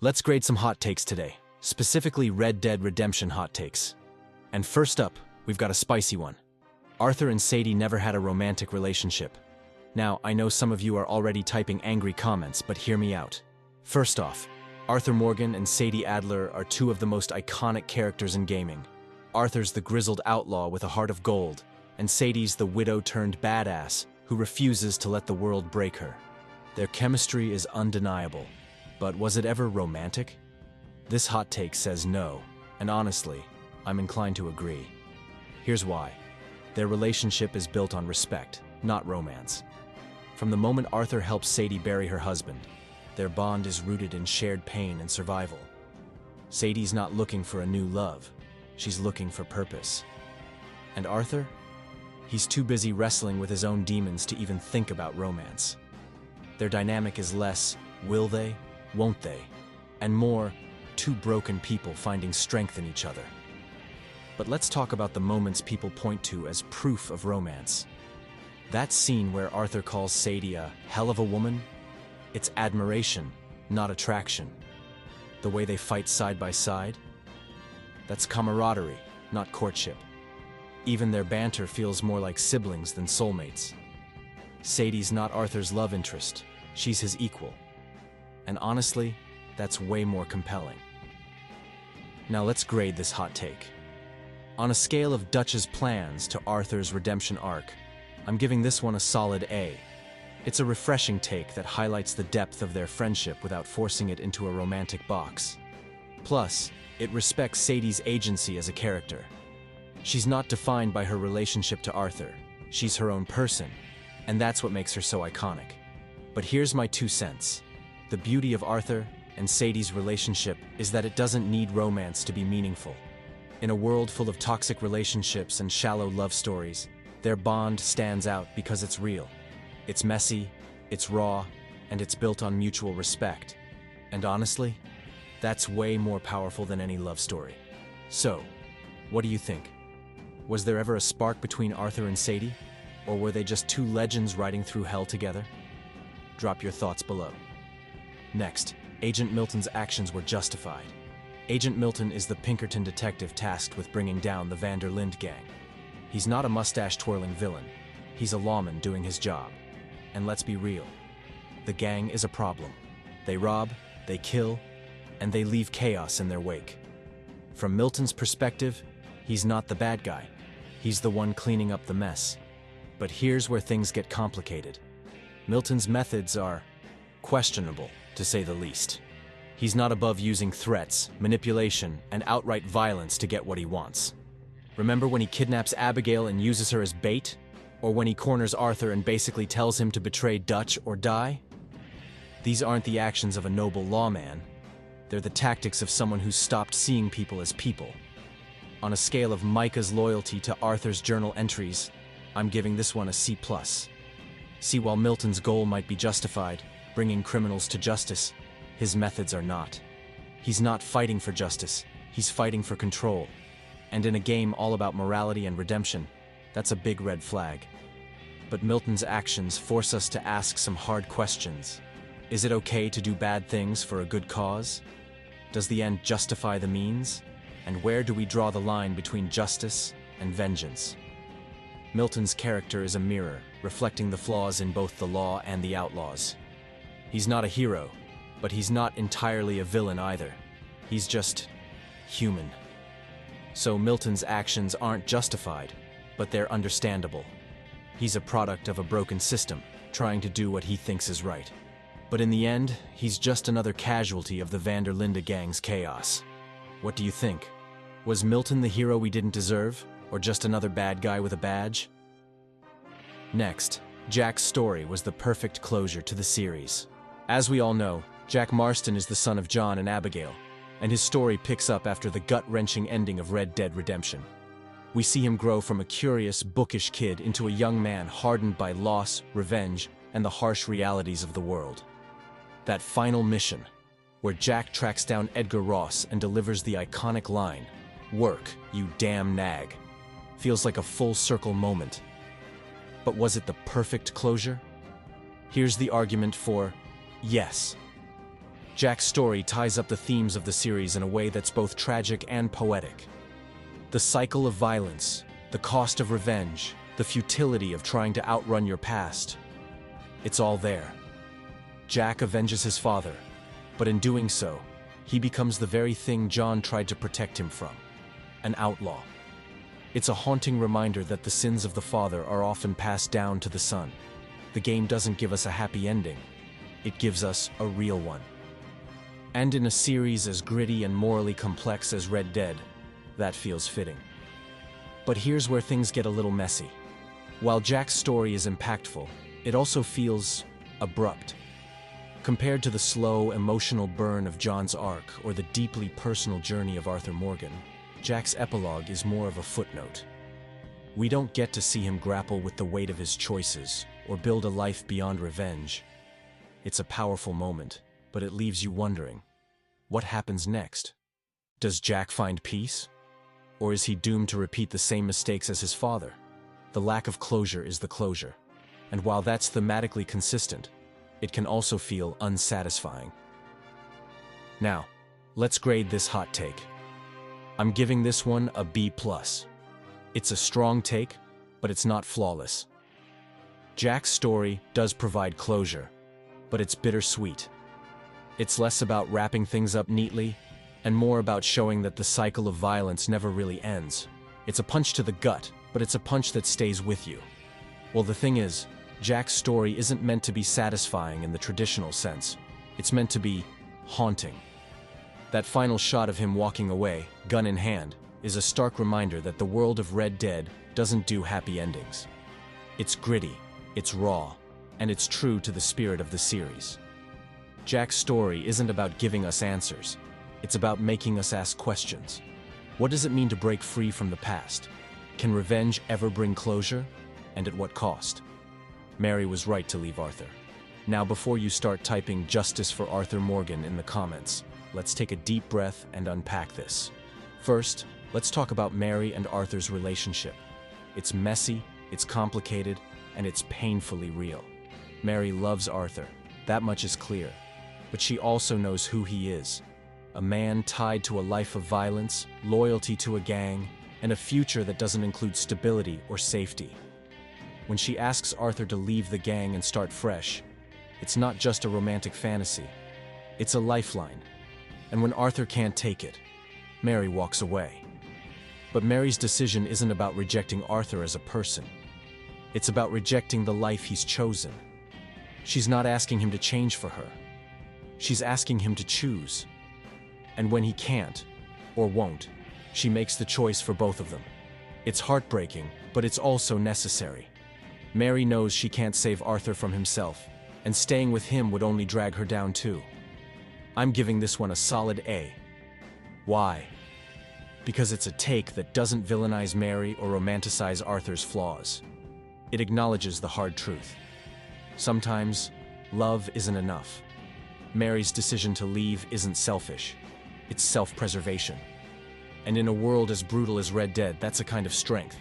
Let's grade some hot takes today, specifically Red Dead Redemption hot takes. And first up, we've got a spicy one. Arthur and Sadie never had a romantic relationship. Now, I know some of you are already typing angry comments, but hear me out. First off, Arthur Morgan and Sadie Adler are two of the most iconic characters in gaming. Arthur's the grizzled outlaw with a heart of gold, and Sadie's the widow-turned-badass who refuses to let the world break her. Their chemistry is undeniable, but was it ever romantic? This hot take says no, and honestly, I'm inclined to agree. Here's why. Their relationship is built on respect, not romance. From the moment Arthur helps Sadie bury her husband, their bond is rooted in shared pain and survival. Sadie's not looking for a new love, she's looking for purpose. And Arthur? He's too busy wrestling with his own demons to even think about romance. Their dynamic is less, will they, won't they, and more, two broken people finding strength in each other. But let's talk about the moments people point to as proof of romance. That scene where Arthur calls Sadie a hell of a woman, it's admiration, not attraction. The way they fight side by side, that's camaraderie, not courtship. Even their banter feels more like siblings than soulmates. Sadie's not Arthur's love interest, she's his equal. And honestly, that's way more compelling. Now let's grade this hot take. On a scale of Dutch's plans to Arthur's redemption arc, I'm giving this one a solid A. It's a refreshing take that highlights the depth of their friendship without forcing it into a romantic box. Plus, it respects Sadie's agency as a character. She's not defined by her relationship to Arthur, she's her own person, and that's what makes her so iconic. But here's my 2 cents. The beauty of Arthur and Sadie's relationship is that it doesn't need romance to be meaningful. In a world full of toxic relationships and shallow love stories, their bond stands out because it's real. It's messy, it's raw, and it's built on mutual respect. And honestly, that's way more powerful than any love story. So, what do you think? Was there ever a spark between Arthur and Sadie? Or were they just two legends riding through hell together? Drop your thoughts below. Next, Agent Milton's actions were justified. Agent Milton is the Pinkerton detective tasked with bringing down the Van Der Linde gang. He's not a mustache-twirling villain. He's a lawman doing his job. And let's be real, the gang is a problem. They rob, they kill, and they leave chaos in their wake. From Milton's perspective, he's not the bad guy. He's the one cleaning up the mess. But here's where things get complicated. Milton's methods are questionable, to say the least. He's not above using threats, manipulation, and outright violence to get what he wants. Remember when he kidnaps Abigail and uses her as bait? Or when he corners Arthur and basically tells him to betray Dutch or die? These aren't the actions of a noble lawman. They're the tactics of someone who's stopped seeing people as people. On a scale of Micah's loyalty to Arthur's journal entries, I'm giving this one a C+. See, while Milton's goal might be justified, bringing criminals to justice, his methods are not. He's not fighting for justice, he's fighting for control. And in a game all about morality and redemption, that's a big red flag. But Milton's actions force us to ask some hard questions. Is it okay to do bad things for a good cause? Does the end justify the means? And where do we draw the line between justice and vengeance? Milton's character is a mirror, reflecting the flaws in both the law and the outlaws. He's not a hero, but he's not entirely a villain either. He's just human. So Milton's actions aren't justified, but they're understandable. He's a product of a broken system, trying to do what he thinks is right. But in the end, he's just another casualty of the Van Der Linde gang's chaos. What do you think? Was Milton the hero we didn't deserve, or just another bad guy with a badge? Next, Jack's story was the perfect closure to the series. As we all know, Jack Marston is the son of John and Abigail, and his story picks up after the gut-wrenching ending of Red Dead Redemption. We see him grow from a curious, bookish kid into a young man hardened by loss, revenge, and the harsh realities of the world. That final mission, where Jack tracks down Edgar Ross and delivers the iconic line, "Work, you damn nag," feels like a full-circle moment. But was it the perfect closure? Here's the argument for yes. Jack's story ties up the themes of the series in a way that's both tragic and poetic. The cycle of violence, the cost of revenge, the futility of trying to outrun your past. It's all there. Jack avenges his father, but in doing so, he becomes the very thing John tried to protect him from, an outlaw. It's a haunting reminder that the sins of the father are often passed down to the son. The game doesn't give us a happy ending, it gives us a real one. And in a series as gritty and morally complex as Red Dead, that feels fitting. But here's where things get a little messy. While Jack's story is impactful, it also feels abrupt. Compared to the slow, emotional burn of John's arc or the deeply personal journey of Arthur Morgan, Jack's epilogue is more of a footnote. We don't get to see him grapple with the weight of his choices or build a life beyond revenge. It's a powerful moment, but it leaves you wondering, what happens next? Does Jack find peace? Or is he doomed to repeat the same mistakes as his father? The lack of closure is the closure. And while that's thematically consistent, it can also feel unsatisfying. Now, let's grade this hot take. I'm giving this one a B+. It's a strong take, but it's not flawless. Jack's story does provide closure, but it's bittersweet. It's less about wrapping things up neatly, and more about showing that the cycle of violence never really ends. It's a punch to the gut, but it's a punch that stays with you. Well, the thing is, Jack's story isn't meant to be satisfying in the traditional sense. It's meant to be haunting. That final shot of him walking away, gun in hand, is a stark reminder that the world of Red Dead doesn't do happy endings. It's gritty, it's raw, and it's true to the spirit of the series. Jack's story isn't about giving us answers. It's about making us ask questions. What does it mean to break free from the past? Can revenge ever bring closure? And at what cost? Mary was right to leave Arthur. Now, before you start typing "Justice for Arthur Morgan" in the comments, let's take a deep breath and unpack this. First, let's talk about Mary and Arthur's relationship. It's messy, it's complicated, and it's painfully real. Mary loves Arthur, that much is clear. But she also knows who he is. A man tied to a life of violence, loyalty to a gang, and a future that doesn't include stability or safety. When she asks Arthur to leave the gang and start fresh, it's not just a romantic fantasy. It's a lifeline. And when Arthur can't take it, Mary walks away. But Mary's decision isn't about rejecting Arthur as a person. It's about rejecting the life he's chosen. She's not asking him to change for her. She's asking him to choose. And when he can't, or won't, she makes the choice for both of them. It's heartbreaking, but it's also necessary. Mary knows she can't save Arthur from himself, and staying with him would only drag her down too. I'm giving this one a solid A. Why? Because it's a take that doesn't villainize Mary or romanticize Arthur's flaws. It acknowledges the hard truth. Sometimes, love isn't enough. Mary's decision to leave isn't selfish. It's self-preservation. And in a world as brutal as Red Dead, that's a kind of strength.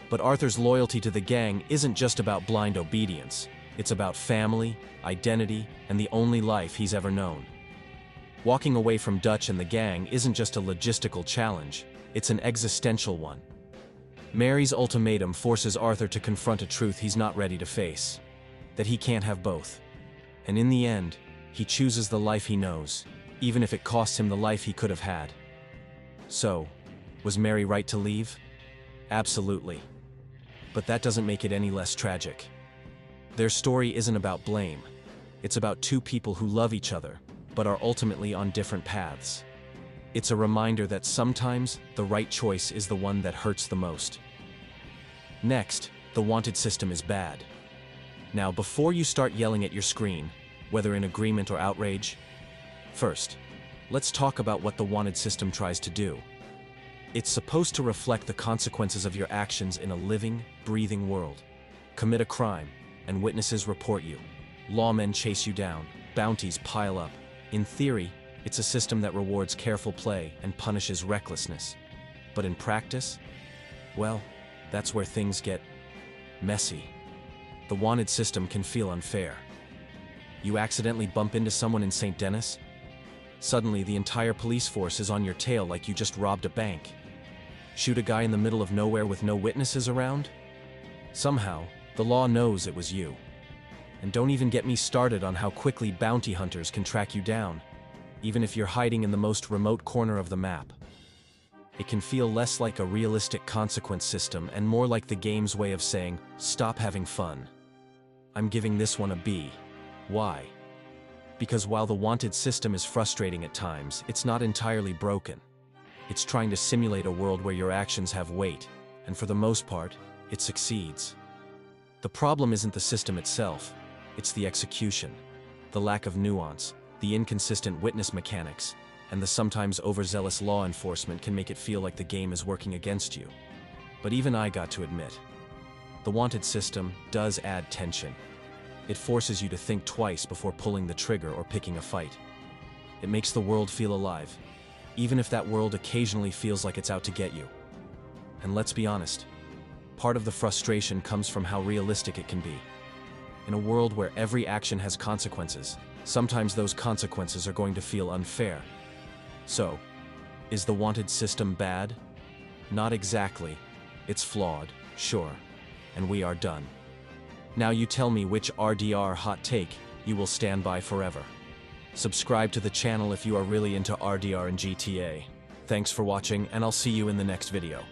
But Arthur's loyalty to the gang isn't just about blind obedience. It's about family, identity, and the only life he's ever known. Walking away from Dutch and the gang isn't just a logistical challenge, it's an existential one. Mary's ultimatum forces Arthur to confront a truth he's not ready to face, that he can't have both. And in the end, he chooses the life he knows, even if it costs him the life he could have had. So, was Mary right to leave? Absolutely. But that doesn't make it any less tragic. Their story isn't about blame. It's about two people who love each other, but are ultimately on different paths. It's a reminder that sometimes the right choice is the one that hurts the most. Next, the wanted system is bad. Now, before you start yelling at your screen, whether in agreement or outrage, first, let's talk about what the wanted system tries to do. It's supposed to reflect the consequences of your actions in a living, breathing world. Commit a crime, and witnesses report you. Lawmen chase you down, bounties pile up. In theory, it's a system that rewards careful play and punishes recklessness. But in practice, well, that's where things get messy. The wanted system can feel unfair. You accidentally bump into someone in St. Denis, Suddenly, the entire police force is on your tail like you just robbed a bank. Shoot a guy in the middle of nowhere with no witnesses around? Somehow, the law knows it was you. And don't even get me started on how quickly bounty hunters can track you down, even if you're hiding in the most remote corner of the map. It can feel less like a realistic consequence system and more like the game's way of saying, stop having fun. I'm giving this one a B. Why? Because while the wanted system is frustrating at times, it's not entirely broken. It's trying to simulate a world where your actions have weight, and for the most part, it succeeds. The problem isn't the system itself, it's the execution, the lack of nuance, the inconsistent witness mechanics, and the sometimes overzealous law enforcement can make it feel like the game is working against you. But even I got to admit, the wanted system does add tension. It forces you to think twice before pulling the trigger or picking a fight. It makes the world feel alive, even if that world occasionally feels like it's out to get you. And let's be honest, part of the frustration comes from how realistic it can be. In a world where every action has consequences, sometimes those consequences are going to feel unfair. So, is the wanted system bad? Not exactly. It's flawed, sure, and we are done. Now you tell me which RDR hot take you will stand by forever. Subscribe to the channel if you are really into RDR and GTA. Thanks for watching, and I'll see you in the next video.